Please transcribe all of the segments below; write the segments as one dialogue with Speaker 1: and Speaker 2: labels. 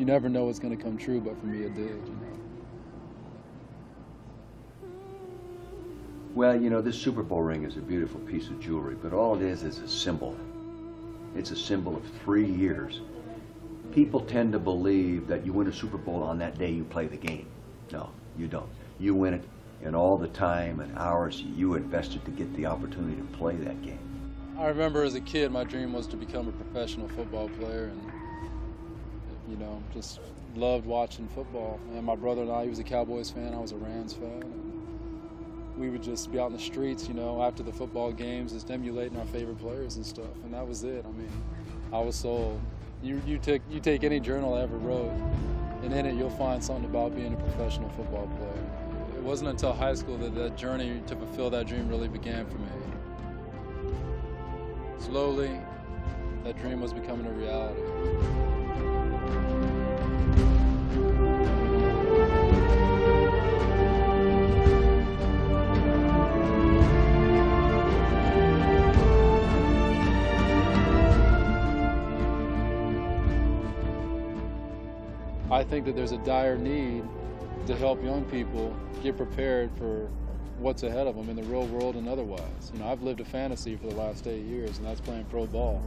Speaker 1: you never know what's going to come true, but for me it did, you know.
Speaker 2: Well, you know, this Super Bowl ring is a beautiful piece of jewelry, but all it is a symbol. It's a symbol of 3 years. People tend to believe that you win a Super Bowl on that day you play the game. No, you don't. You win it in all the time and hours you invested to get the opportunity to play that game.
Speaker 1: I remember as a kid, my dream was to become a professional football player, and, you know, just loved watching football. And my brother and I, he was a Cowboys fan, I was a Rams fan. And we would just be out in the streets, you know, after the football games, just emulating our favorite players and stuff, and that was it. I mean, I was sold. You take any journal I ever wrote, and in it you'll find something about being a professional football player. It wasn't until high school that that journey to fulfill that dream really began for me. Slowly, that dream was becoming a reality. I think that there's a dire need to help young people get prepared for what's ahead of them in the real world and otherwise. You know, I've lived a fantasy for the last 8 years, and that's playing pro ball.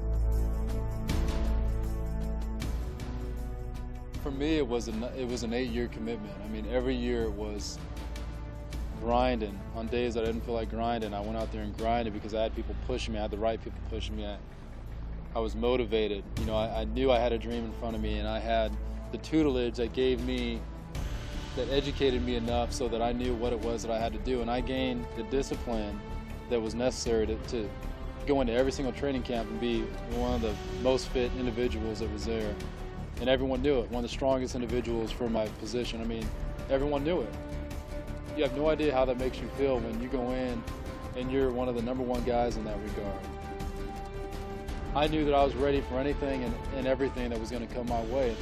Speaker 1: For me, it was an 8-year commitment. I mean, every year it was grinding. On days that I didn't feel like grinding, I went out there and grinded because I had people pushing me. I had the right people pushing me. I was motivated. You know, I knew I had a dream in front of me, and I had the tutelage that educated me enough so that I knew what it was that I had to do. And I gained the discipline that was necessary to go into every single training camp and be one of the most fit individuals that was there. And everyone knew it, one of the strongest individuals for my position. I mean, everyone knew it. You have no idea how that makes you feel when you go in and you're one of the #1 guys in that regard. I knew that I was ready for anything and everything that was going to come my way.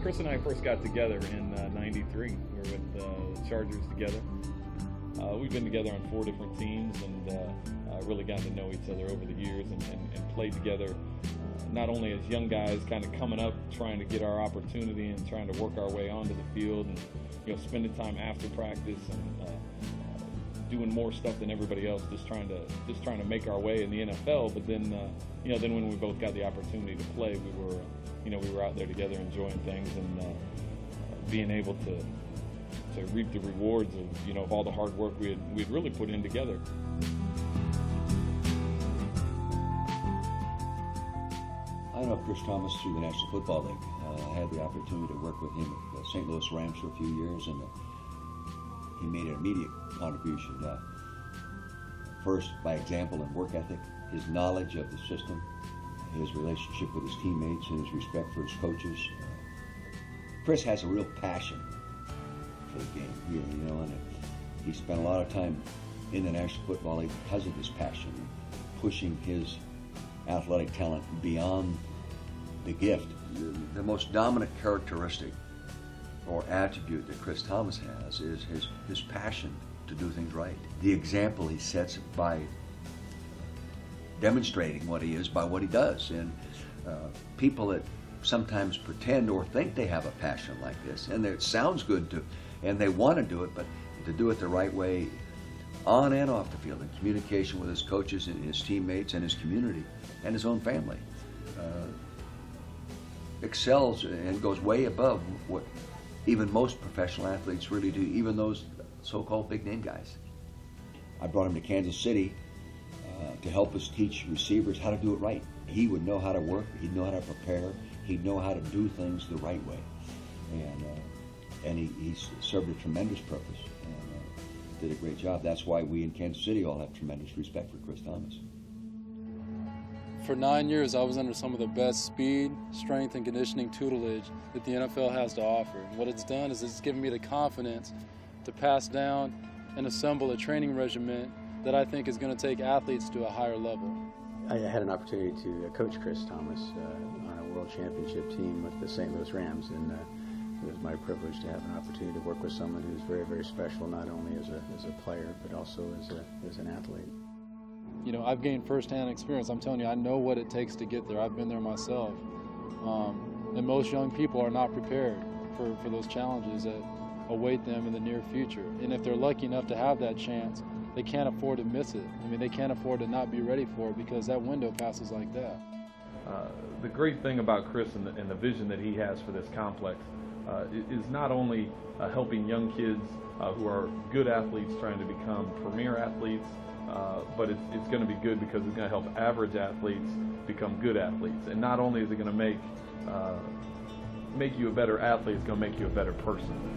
Speaker 3: Chris and I first got together in '93. We were with the Chargers together. We've been together on 4 different teams and really gotten to know each other over the years and played together not only as young guys kind of coming up, trying to get our opportunity and trying to work our way onto the field and, you know, spending time after practice and doing more stuff than everybody else, just trying to make our way in the NFL. But then, you know, then when we both got the opportunity to play, we were out there together enjoying things and being able to reap the rewards of, you know, of all the hard work we'd really put in together.
Speaker 2: I know Chris Thomas through the National Football League. I had the opportunity to work with him at the St. Louis Rams for a few years, and he made an immediate contribution. First, by example and work ethic, his knowledge of the system, his relationship with his teammates, and his respect for his coaches. Chris has a real passion for the game, you know, and he spent a lot of time in the National Football League because of his passion, pushing his athletic talent beyond the gift. The most dominant characteristic or attribute that Chris Thomas has is his passion to do things right. The example he sets by demonstrating what he is by what he does. And people that sometimes pretend or think they have a passion like this, and it sounds good to, and they want to do it, but to do it the right way on and off the field, in communication with his coaches and his teammates and his community and his own family. Excels and goes way above what even most professional athletes really do, even those so-called big-name guys. I brought him to Kansas City to help us teach receivers how to do it right. He would know how to work, he'd know how to prepare, he'd know how to do things the right way. And he served a tremendous purpose and did a great job. That's why we in Kansas City all have tremendous respect for Chris Thomas.
Speaker 1: For 9 years, I was under some of the best speed, strength, and conditioning tutelage that the NFL has to offer. And what it's done is it's given me the confidence to pass down and assemble a training regimen that I think is going to take athletes to a higher level.
Speaker 4: I had an opportunity to coach Chris Thomas on a world championship team with the St. Louis Rams, and it was my privilege to have an opportunity to work with someone who's very, very special, not only as a player, but also as an athlete.
Speaker 1: You know, I've gained firsthand experience. I'm telling you, I know what it takes to get there. I've been there myself. And most young people are not prepared for those challenges that await them in the near future. And if they're lucky enough to have that chance, they can't afford to miss it. I mean, they can't afford to not be ready for it because that window passes like that.
Speaker 3: The great thing about Chris and the vision that he has for this complex is not only helping young kids who are good athletes trying to become premier athletes, but it's going to be good because it's going to help average athletes become good athletes. And not only is it going to make you a better athlete, it's going to make you a better person.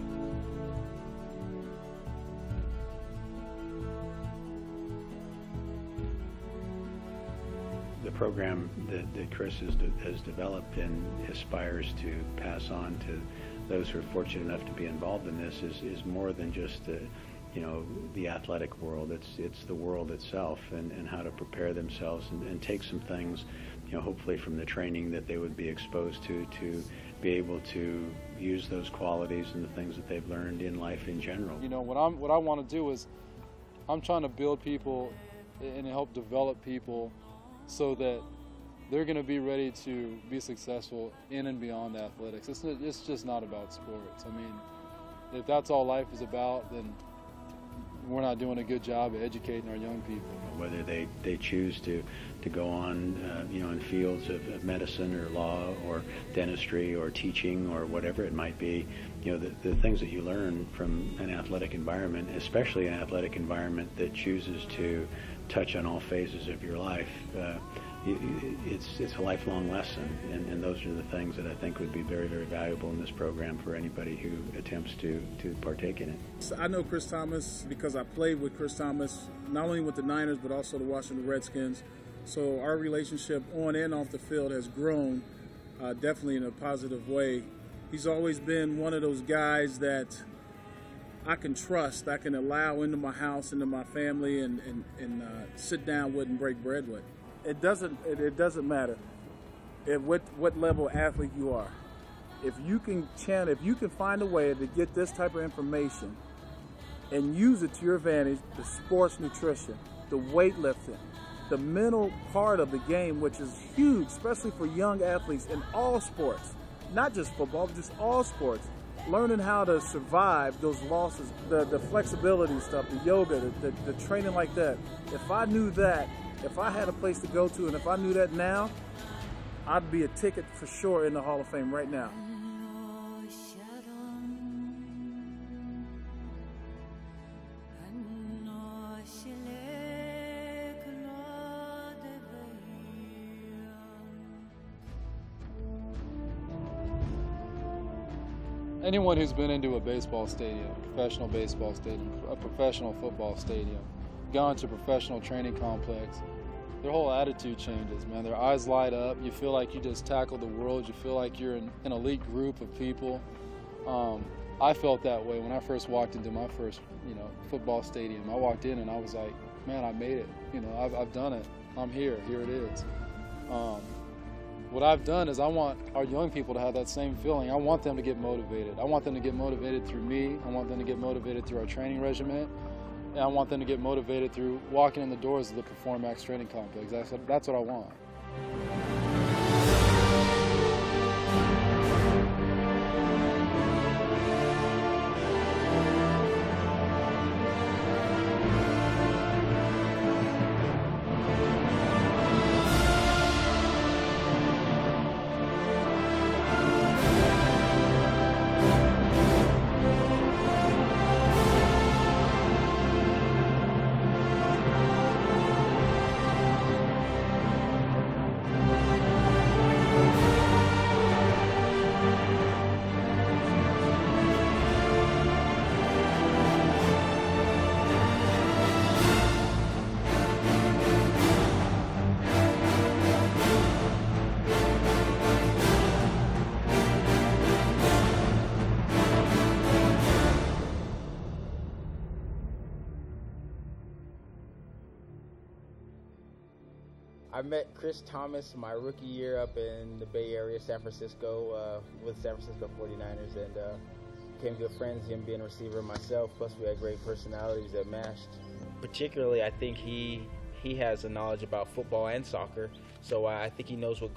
Speaker 4: The program that Chris has developed and aspires to pass on to those who are fortunate enough to be involved in this is more than just the athletic world. It's the world itself and how to prepare themselves and take some things, hopefully from the training that they would be exposed to be able to use those qualities and the things that they've learned in life in general.
Speaker 1: You know, what I want to do is I'm trying to build people and help develop people so that they're going to be ready to be successful in and beyond athletics. It's just not about sports. I mean, if that's all life is about, then we're not doing a good job of educating our young people.
Speaker 4: Whether they choose to go on, in fields of medicine or law or dentistry or teaching or whatever it might be, the things that you learn from an athletic environment, especially an athletic environment that chooses to touch on all phases of your life, it's a lifelong lesson, and those are the things that I think would be very, very valuable in this program for anybody who attempts to partake in it.
Speaker 5: So I know Chris Thomas because I played with Chris Thomas, not only with the Niners, but also the Washington Redskins. So our relationship on and off the field has grown definitely in a positive way. He's always been one of those guys that I can trust, I can allow into my house, into my family, and sit down with and break bread with. It doesn't matter at what level athlete you are. If you can find a way to get this type of information and use it to your advantage, the sports nutrition, the weightlifting, the mental part of the game, which is huge, especially for young athletes in all sports, not just football, but just all sports. Learning how to survive those losses, the flexibility stuff, the yoga, the training like that. If I knew that, if I had a place to go to, and if I knew that now, I'd be a ticket for sure in the Hall of Fame right now.
Speaker 1: Anyone who's been into a baseball stadium, a professional baseball stadium, a professional football stadium, gone to a professional training complex, their whole attitude changes, man. Their eyes light up. You feel like you just tackled the world. You feel like you're in an elite group of people. I felt that way when I first walked into my first, football stadium. I walked in and I was like, man, I made it. I've done it. I'm here. Here it is. What I've done is I want our young people to have that same feeling. I want them to get motivated. I want them to get motivated through me. I want them to get motivated through our training regimen. And I want them to get motivated through walking in the doors of the Performax training complex. That's what I want.
Speaker 6: I met Chris Thomas my rookie year up in the Bay Area, San Francisco, with San Francisco 49ers, and became good friends, him being a receiver myself, plus we had great personalities that matched. Particularly, I think he has a knowledge about football and soccer, so I think he knows what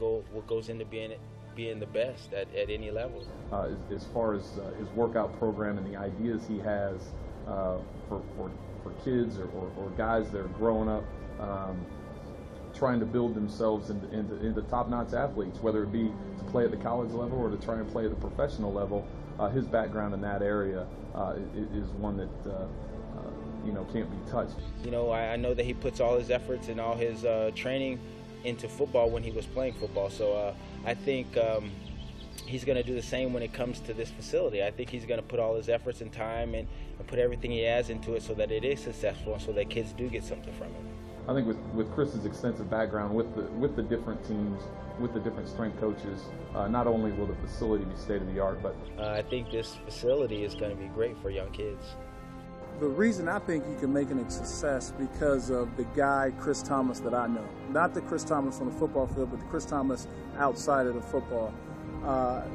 Speaker 6: goes into being the best at any level.
Speaker 7: As far as his workout program and the ideas he has for kids or guys that are growing up, trying to build themselves into top-notch athletes, whether it be to play at the college level or to try and play at the professional level. His background in that area is one that can't be touched.
Speaker 6: I know that he puts all his efforts and all his training into football when he was playing football. So I think he's going to do the same when it comes to this facility. I think he's going to put all his efforts and time and put everything he has into it so that it is successful and so that kids do get something from it.
Speaker 7: I think with Chris's extensive background with the different teams, with the different strength coaches, not only will the facility be state-of-the-art, but
Speaker 6: I think this facility is going to be great for young kids.
Speaker 5: The reason I think you can make it a success because of the guy, Chris Thomas, that I know. Not the Chris Thomas on the football field, but the Chris Thomas outside of the football.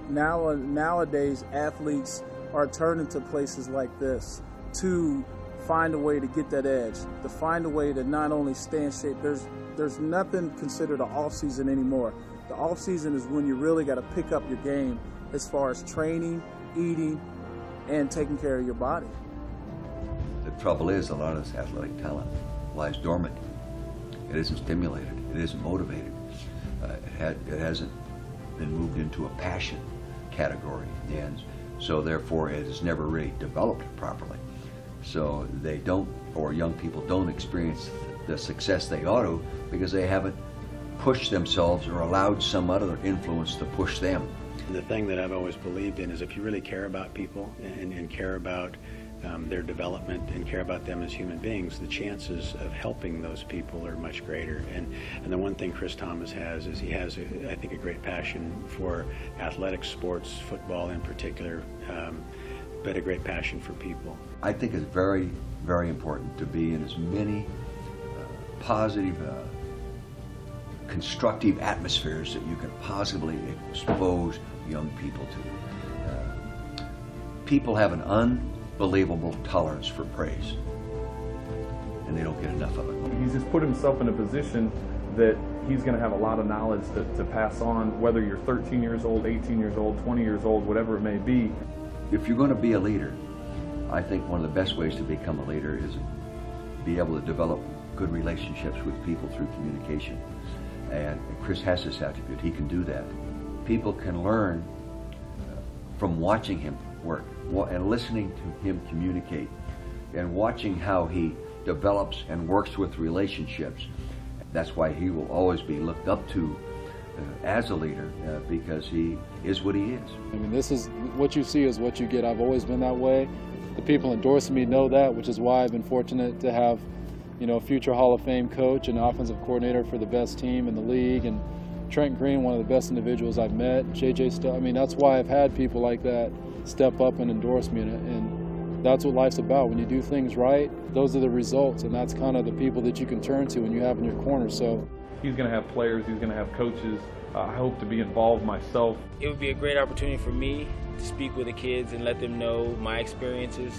Speaker 5: Nowadays, athletes are turning to places like this to find a way to get that edge, to find a way to not only stay in shape. There's nothing considered an off-season anymore. The off-season is when you really got to pick up your game as far as training, eating, and taking care of your body.
Speaker 2: The trouble is, a lot of this athletic talent lies dormant. It isn't stimulated. It isn't motivated. It hasn't been moved into a passion category, and so therefore it is never really developed properly. So they don't, or young people don't experience the success they ought to because they haven't pushed themselves or allowed some other influence to push them.
Speaker 4: The thing that I've always believed in is if you really care about people and care about their development and care about them as human beings, the chances of helping those people are much greater. And the one thing Chris Thomas has is he has, I think, a great passion for athletic sports, football in particular, but a great passion for people.
Speaker 2: I think it's very, very important to be in as many positive, constructive atmospheres that you can possibly expose young people to. People have an unbelievable tolerance for praise, and they don't get enough of it.
Speaker 7: He's just put himself in a position that he's going to have a lot of knowledge to pass on, whether you're 13 years old, 18 years old, 20 years old, whatever it may be.
Speaker 2: If you're going to be a leader, I think one of the best ways to become a leader is be able to develop good relationships with people through communication. And Chris has this attribute. He can do that. People can learn from watching him work and listening to him communicate and watching how he develops and works with relationships. That's why he will always be looked up to as a leader, because he is what he is.
Speaker 1: I mean, this is what you see is what you get. I've always been that way. The people endorsing me know that, which is why I've been fortunate to have, a future Hall of Fame coach and offensive coordinator for the best team in the league, and Trent Green, one of the best individuals I've met, JJ Stubb. I mean, that's why I've had people like that step up and endorse me, and that's what life's about. When you do things right, those are the results, and that's kind of the people that you can turn to when you have in your corner. So
Speaker 7: he's going to have players, he's going to have coaches. I hope to be involved myself.
Speaker 6: It would be a great opportunity for me to speak with the kids and let them know my experiences,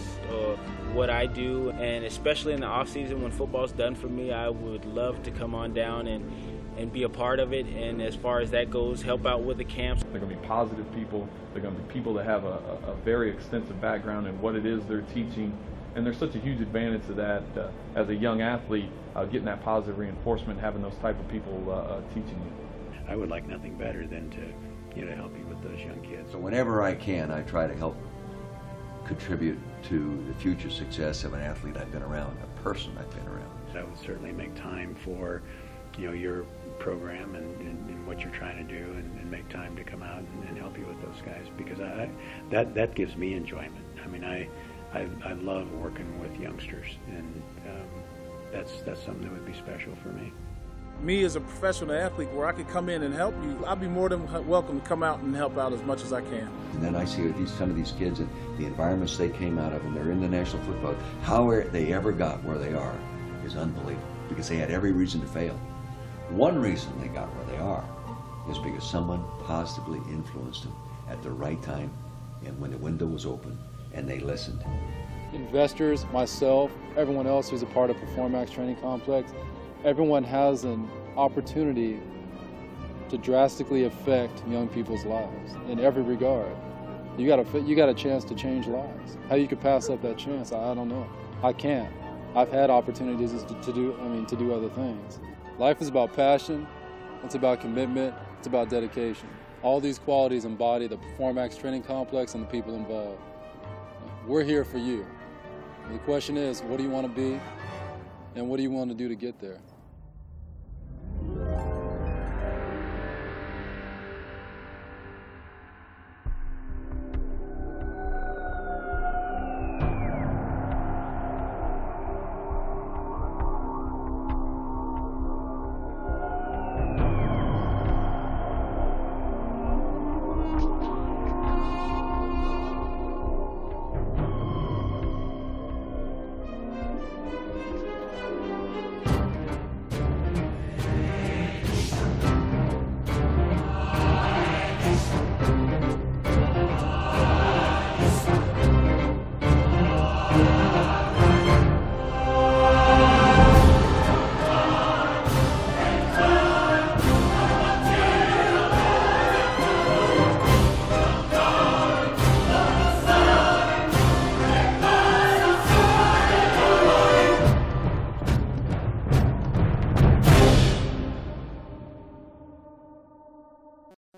Speaker 6: what I do, and especially in the off season when football's done for me, I would love to come on down and be a part of it, and as far as that goes, help out with the camps.
Speaker 7: They're going to be positive people. They're going to be people that have a very extensive background in what it is they're teaching, and there's such a huge advantage to that as a young athlete, getting that positive reinforcement, having those type of people teaching you.
Speaker 4: I would like nothing better than to help you with those young kids.
Speaker 2: So whenever I can, I try to help contribute to the future success of an athlete I've been around, a person I've been around.
Speaker 4: I would certainly make time for your program and what you're trying to do, and make time to come out and help you with those guys, because that gives me enjoyment. I mean, I love working with youngsters, and that's something that would be special for me.
Speaker 5: Me as a professional athlete, where I could come in and help you, I'd be more than welcome to come out and help out as much as I can.
Speaker 2: And then I see some of these kids and the environments they came out of, and they're in the National Football. How they ever got where they are is unbelievable, because they had every reason to fail. One reason they got where they are is because someone positively influenced them at the right time and when the window was open, and they listened.
Speaker 1: Investors, myself, everyone else who's a part of Performax Training Complex, everyone has an opportunity to drastically affect young people's lives in every regard. You got a chance to change lives. How you could pass up that chance, I don't know. I can't. I've had opportunities to do other things. Life is about passion, it's about commitment, it's about dedication. All these qualities embody the Performax Training Complex and the people involved. We're here for you. The question is, what do you want to be, and what do you want to do to get there?